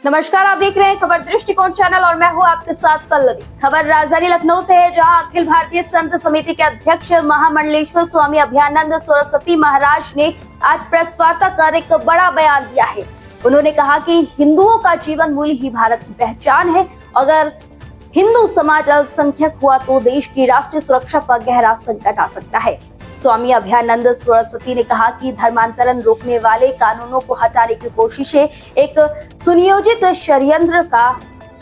नमस्कार, आप देख रहे हैं खबर दृष्टिकोण चैनल और मैं हूं आपके साथ पल्लवी। खबर राजधानी लखनऊ से है, जहां अखिल भारतीय संत समिति के अध्यक्ष महामंडलेश्वर स्वामी अभयानंद सरस्वती महाराज ने आज प्रेस वार्ता कर एक बड़ा बयान दिया है। उन्होंने कहा कि हिंदुओं का जीवन मूल्य ही भारत की पहचान है। अगर हिंदू समाज अल्पसंख्यक हुआ तो देश की राष्ट्रीय सुरक्षा पर गहरा संकट आ सकता है। स्वामी अभयानंद सरस्वती ने कहा कि धर्मांतरण रोकने वाले कानूनों को हटाने की कोशिशें एक सुनियोजित षड्यंत्र का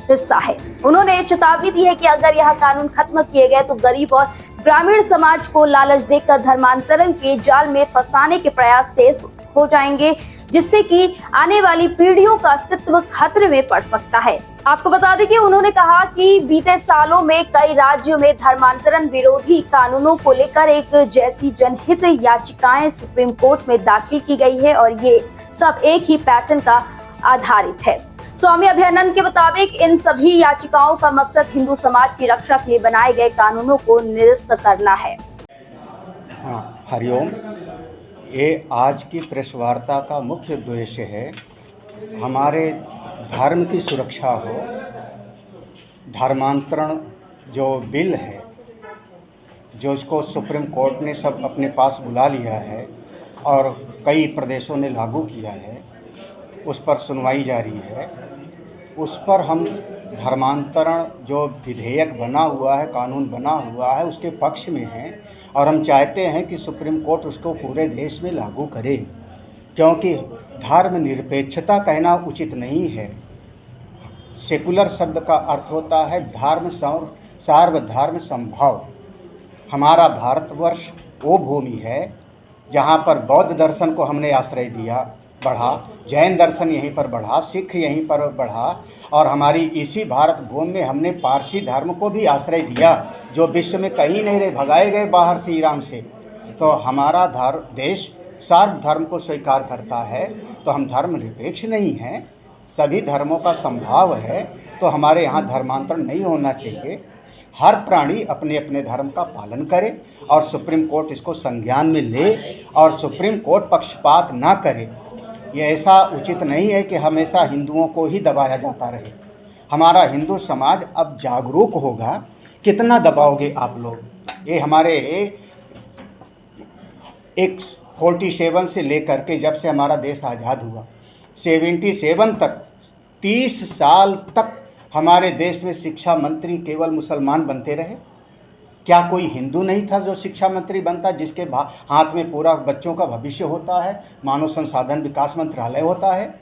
हिस्सा है। उन्होंने चेतावनी दी है कि अगर यह कानून खत्म किए गए तो गरीब और ग्रामीण समाज को लालच देकर धर्मांतरण के जाल में फंसाने के प्रयास तेज हो जाएंगे, जिससे कि आने वाली पीढ़ियों का अस्तित्व खतरे में पड़ सकता है। आपको बता दें कि उन्होंने कहा कि बीते सालों में कई राज्यों में धर्मांतरण विरोधी कानूनों को लेकर एक जैसी जनहित याचिकाएं सुप्रीम कोर्ट में दाखिल की गई है और ये सब एक ही पैटर्न का आधारित है। स्वामी अभयानंद के मुताबिक इन सभी याचिकाओं का मकसद हिंदू समाज की रक्षा के लिए बनाए गए कानूनों को निरस्त करना है। हरिओम। ये आज की प्रेस वार्ता का मुख्य उद्देश्य है हमारे धर्म की सुरक्षा हो। धर्मांतरण जो बिल है, जो इसको सुप्रीम कोर्ट ने सब अपने पास बुला लिया है और कई प्रदेशों ने लागू किया है, उस पर सुनवाई जारी है। उस पर हम धर्मांतरण जो विधेयक बना हुआ है, कानून बना हुआ है, उसके पक्ष में हैं और हम चाहते हैं कि सुप्रीम कोर्ट उसको पूरे देश में लागू करे, क्योंकि धर्मनिरपेक्षता कहना उचित नहीं है। सेकुलर शब्द का अर्थ होता है धर्म सार्वधर्म संभव। हमारा भारतवर्ष वो भूमि है जहाँ पर बौद्ध दर्शन को हमने आश्रय दिया, बढ़ा, जैन दर्शन यहीं पर बढ़ा, सिख यहीं पर बढ़ा और हमारी इसी भारत भूमि में हमने पारसी धर्म को भी आश्रय दिया, जो विश्व में कहीं नहीं रहे, भगाए गए बाहर से, ईरान से। तो हमारा देश सार्वधर्म को स्वीकार करता है, तो हम धर्मनिरपेक्ष नहीं हैं, सभी धर्मों का संभाव है। तो हमारे यहाँ धर्मांतरण नहीं होना चाहिए। हर प्राणी अपने अपने धर्म का पालन करे और सुप्रीम कोर्ट इसको संज्ञान में ले और सुप्रीम कोर्ट पक्षपात ना करे। ये ऐसा उचित नहीं है कि हमेशा हिंदुओं को ही दबाया जाता रहे। हमारा हिंदू समाज अब जागरूक होगा। कितना दबाओगे आप लोग? ये हमारे एक 47 से लेकर के जब से हमारा देश आज़ाद हुआ, 77 तक 30 साल तक हमारे देश में शिक्षा मंत्री केवल मुसलमान बनते रहे। क्या कोई हिंदू नहीं था जो शिक्षा मंत्री बनता, जिसके हाथ में पूरा बच्चों का भविष्य होता है, मानव संसाधन विकास मंत्रालय होता है?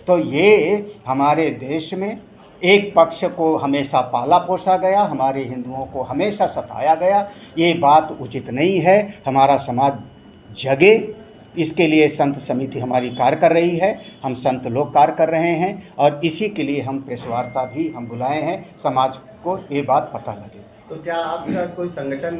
तो ये हमारे देश में एक पक्ष को हमेशा पाला पोसा गया, हमारे हिंदुओं को हमेशा सताया गया। ये बात उचित नहीं है। हमारा समाज जगे, इसके लिए संत समिति हमारी कार्य कर रही है, हम संत लोग कार्य कर रहे हैं और इसी के लिए हम प्रेस वार्ता भी हम बुलाए हैं, समाज को ये बात पता लगे। तो क्या आपका कोई संगठन?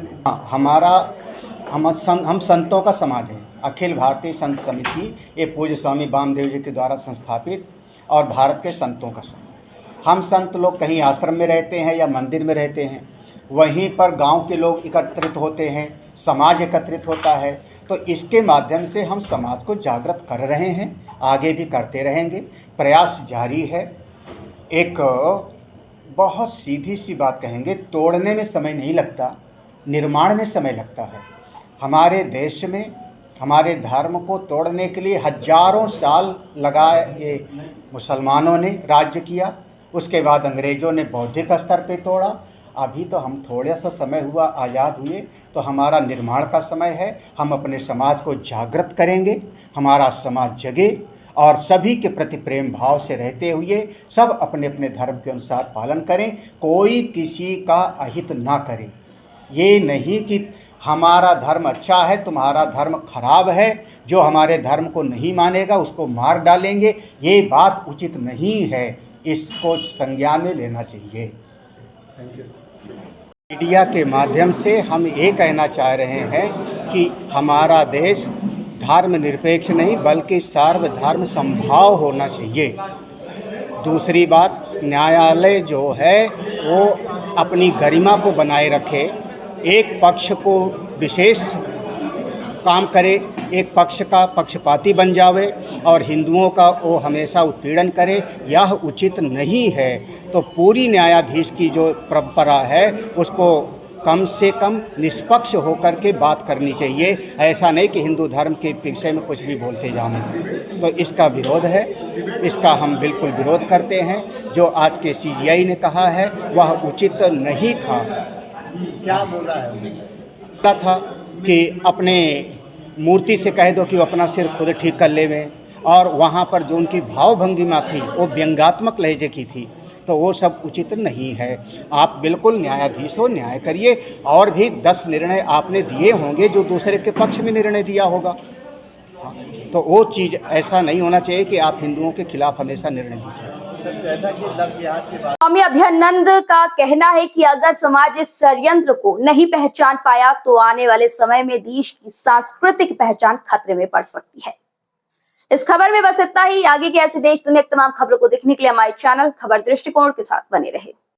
हम संतों का समाज है। अखिल भारतीय संत समिति, ये पूज्य स्वामी वामदेव जी के द्वारा संस्थापित और भारत के संतों का समूह। हम संत लोग कहीं आश्रम में रहते हैं या मंदिर में रहते हैं, वहीं पर गांव के लोग एकत्रित होते हैं, समाज एकत्रित होता है। तो इसके माध्यम से हम समाज को जागृत कर रहे हैं, आगे भी करते रहेंगे, प्रयास जारी है। एक बहुत सीधी सी बात कहेंगे, तोड़ने में समय नहीं लगता, निर्माण में समय लगता है। हमारे देश में हमारे धर्म को तोड़ने के लिए हजारों साल लगाए ये मुसलमानों ने राज्य किया, उसके बाद अंग्रेज़ों ने बौद्धिक स्तर पे तोड़ा। अभी तो हम थोड़ा सा समय हुआ आज़ाद हुए, तो हमारा निर्माण का समय है। हम अपने समाज को जागृत करेंगे, हमारा समाज जगे और सभी के प्रति प्रेम भाव से रहते हुए सब अपने अपने धर्म के अनुसार पालन करें, कोई किसी का अहित ना करे। ये नहीं कि हमारा धर्म अच्छा है, तुम्हारा धर्म खराब है, जो हमारे धर्म को नहीं मानेगा उसको मार डालेंगे, ये बात उचित नहीं है। इसको संज्ञान में लेना चाहिए। मीडिया के माध्यम से हम ये कहना चाह रहे हैं कि हमारा देश धर्मनिरपेक्ष नहीं बल्कि सार्वधर्म संभाव होना चाहिए। दूसरी बात, न्यायालय जो है वो अपनी गरिमा को बनाए रखे, एक पक्ष को विशेष काम करे एक पक्ष का पक्षपाती बन जावे और हिंदुओं का वो हमेशा उत्पीड़न करे, यह उचित नहीं है। तो पूरी न्यायाधीश की जो परंपरा है उसको कम से कम निष्पक्ष होकर के बात करनी चाहिए। ऐसा नहीं कि हिंदू धर्म के विषय में कुछ भी बोलते जाएं। तो इसका विरोध है, इसका हम बिल्कुल विरोध करते हैं। जो आज के सीजीआई ने कहा है वह उचित नहीं था। क्या बोला है उन्होंने? बोला था कि अपने मूर्ति से कह दो कि वो अपना सिर खुद ठीक कर लेवे, और वहाँ पर जो उनकी भावभंगिमा थी वो व्यंग्यात्मक लहजे की थी, तो वो सब उचित नहीं है। आप बिल्कुल न्यायाधीश हो, न्याय करिए। और भी 10 निर्णय आपने दिए होंगे जो दूसरे के पक्ष में निर्णय दिया होगा। हाँ, तो वो चीज़ ऐसा नहीं होना चाहिए कि आप हिंदुओं के खिलाफ हमेशा निर्णय दीजिए। जैसा कि लव जिहाद के बाद स्वामी अभयानंद का कहना है कि अगर समाज इस षड्यंत्र को नहीं पहचान पाया तो आने वाले समय में देश की सांस्कृतिक पहचान खतरे में पड़ सकती है। इस खबर में बस इतना ही। आगे की ऐसी देश दुनिया की तमाम खबरों को देखने के लिए हमारे चैनल खबर दृष्टिकोण के साथ बने रहे।